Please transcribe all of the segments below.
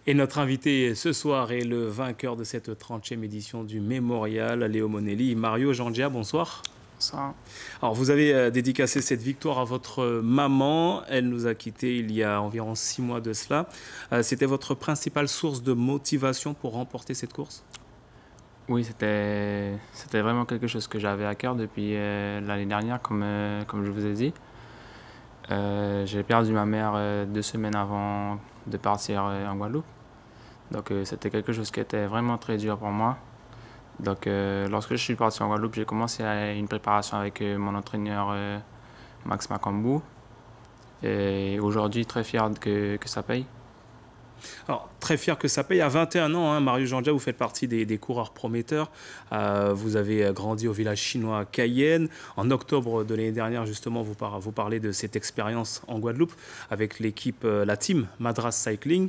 Et notre invité ce soir est le vainqueur de cette 30e édition du Mémorial, Léo Monelli. Mario Jandia, bonsoir. Ça. Alors, vous avez dédicacé cette victoire à votre maman. Elle nous a quittés il y a environ 6 mois de cela. C'était votre principale source de motivation pour remporter cette course? Oui, c'était vraiment quelque chose que j'avais à cœur depuis l'année dernière, comme je vous ai dit. J'ai perdu ma mère 2 semaines avant de partir en Guadeloupe. Donc, c'était quelque chose qui était vraiment très dur pour moi. Donc, lorsque je suis parti en Guadeloupe, j'ai commencé une préparation avec mon entraîneur Max Macambou. Et aujourd'hui, très fier que ça paye. Alors, très fier que ça paye. À 21 ans, Mario Jandia, vous faites partie des coureurs prometteurs. Vous avez grandi au village chinois Cayenne. En octobre de l'année dernière, justement, vous parlez de cette expérience en Guadeloupe avec l'équipe, la team Madras Cycling.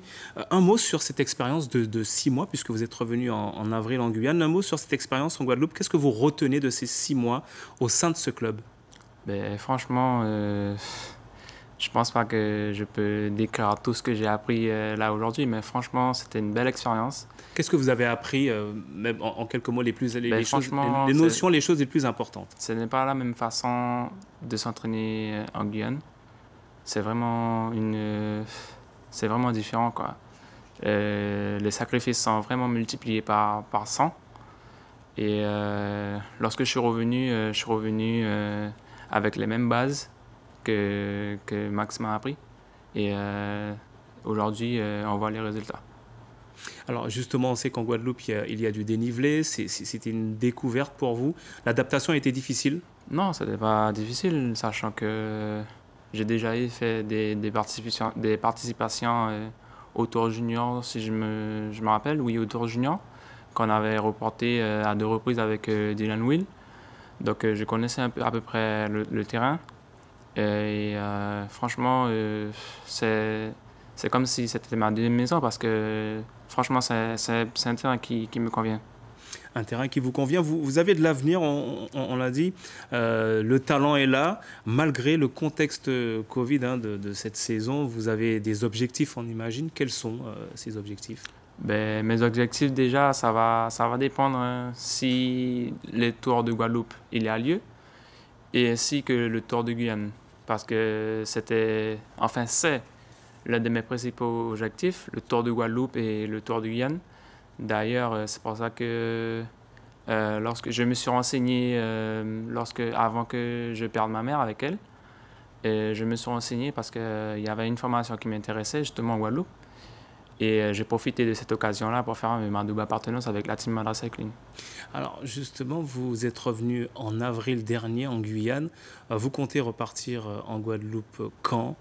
Un mot sur cette expérience de 6 mois, puisque vous êtes revenu en avril en Guyane. Un mot sur cette expérience en Guadeloupe. Qu'est-ce que vous retenez de ces 6 mois au sein de ce club? Ben, franchement, je pense pas que je peux décrire tout ce que j'ai appris là aujourd'hui, mais franchement, c'était une belle expérience. Qu'est-ce que vous avez appris, même en quelques mots, Ben, franchement, les notions, les choses les plus importantes? ce n'est pas la même façon de s'entraîner en Guyane. C'est vraiment c'est vraiment différent, quoi. Les sacrifices sont vraiment multipliés par 100. Et lorsque je suis revenu avec les mêmes bases que Max m'a appris. Et aujourd'hui, on voit les résultats. Alors justement, on sait qu'en Guadeloupe, il y a du dénivelé. C'était une découverte pour vous. L'adaptation a été difficile? Non, ce n'était pas difficile, sachant que j'ai déjà fait des participations au Tour Junior, si je me rappelle, oui, au Tour Junior, qu'on avait reporté à 2 reprises avec Dylan Will. Donc, je connaissais à peu près le terrain. Et franchement, c'est comme si c'était ma deuxième maison parce que franchement, c'est un terrain qui me convient. Un terrain qui vous convient. Vous avez de l'avenir, on l'a dit. Le talent est là. Malgré le contexte Covid de cette saison, vous avez des objectifs, on imagine. Quels sont ces objectifs? Ben, mes objectifs, déjà, ça va dépendre si le Tour de Guadeloupe il y a lieu et ainsi que le Tour de Guyane. Parce que c'est l'un de mes principaux objectifs, le Tour de Guadeloupe et le Tour de Guyane. D'ailleurs, c'est pour ça que lorsque je me suis renseigné avant que je perde ma mère avec elle, je me suis renseigné parce qu'il y avait une formation qui m'intéressait justement en Guadeloupe. Et j'ai profité de cette occasion-là pour faire ma double appartenance avec la team Madras Cycling. Alors justement, vous êtes revenu en avril dernier en Guyane. Vous comptez repartir en Guadeloupe quand?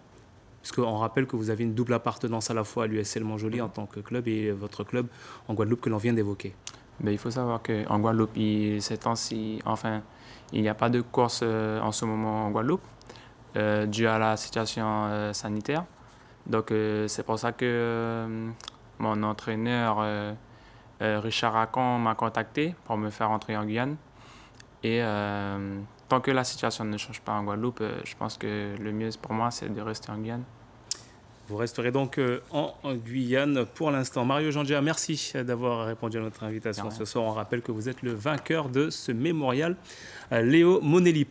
Parce qu'on rappelle que vous avez une double appartenance à la fois à l'USL Montjoly en tant que club et votre club en Guadeloupe que l'on vient d'évoquer. Ben, il faut savoir qu'en Guadeloupe, ces temps-ci, enfin, il n'y a pas de course en ce moment en Guadeloupe, dû à la situation sanitaire. Donc, c'est pour ça que mon entraîneur, Richard Racon, m'a contacté pour me faire entrer en Guyane. Et tant que la situation ne change pas en Guadeloupe, je pense que le mieux pour moi, c'est de rester en Guyane. Vous resterez donc en Guyane pour l'instant. Mario Jandia, merci d'avoir répondu à notre invitation ce soir. On rappelle que vous êtes le vainqueur de ce mémorial, Léo Monelli.